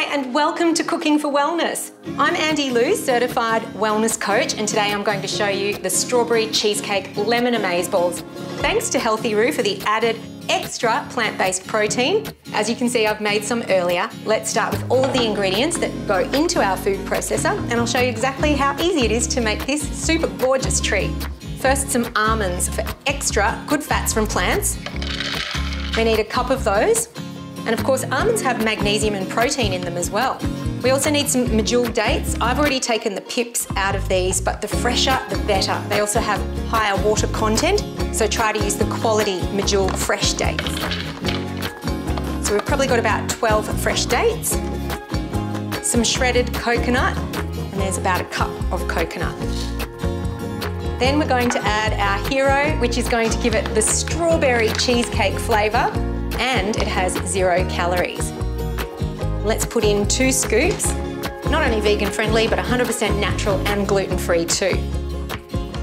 and welcome to Cooking for Wellness. I'm Andi Lew, certified wellness coach, and today I'm going to show you the strawberry cheesecake lemon Amazeballs. Thanks to Healthy Roo for the added extra plant-based protein. As you can see, I've made some earlier. Let's start with all of the ingredients that go into our food processor, and I'll show you exactly how easy it is to make this super gorgeous treat. First, some almonds for extra good fats from plants. We need a cup of those. And of course, almonds have magnesium and protein in them as well. We also need some medjool dates. I've already taken the pips out of these, but the fresher, the better. They also have higher water content, so try to use the quality medjool fresh dates. So we've probably got about 12 fresh dates, some shredded coconut, and there's about a cup of coconut. Then we're going to add our hero, which is going to give it the strawberry cheesecake flavour, and it has 0 calories. Let's put in 2 scoops, not only vegan friendly, but 100% natural and gluten-free too.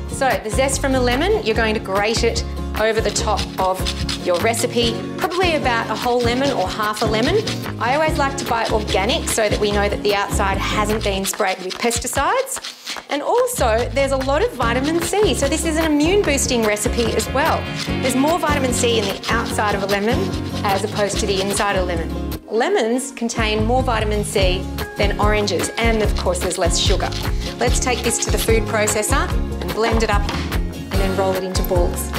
So the zest from a lemon, you're going to grate it over the top of your recipe, probably about a whole lemon or half a lemon. I always like to buy organic so that we know that the outside hasn't been sprayed with pesticides. And also, there's a lot of vitamin C, so this is an immune boosting recipe as well. There's more vitamin C in the outside of a lemon as opposed to the inside of a lemon. Lemons contain more vitamin C than oranges, and of course there's less sugar. Let's take this to the food processor and blend it up and then roll it into balls.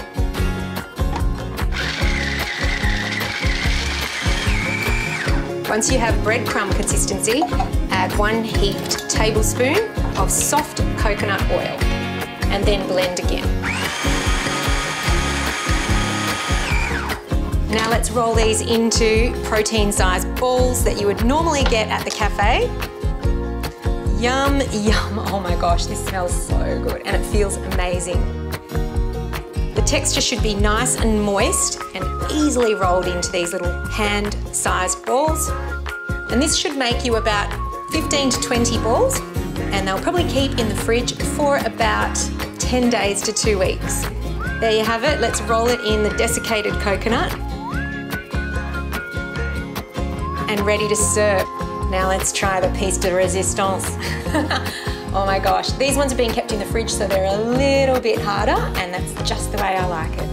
Once you have breadcrumb consistency, add 1 heaped tablespoon of soft coconut oil and then blend again. Now let's roll these into protein-sized balls that you would normally get at the cafe. Yum, yum. Oh my gosh, this smells so good and it feels amazing. The texture should be nice and moist and easily rolled into these little hand-sized balls. And this should make you about 15 to 20 balls, and they'll probably keep in the fridge for about 10 days to 2 weeks. There you have it. Let's roll it in the desiccated coconut. And ready to serve. Now let's try the piece de resistance. Oh my gosh, these ones are being kept in the fridge, so they're a little bit harder, and that's just the way I like it.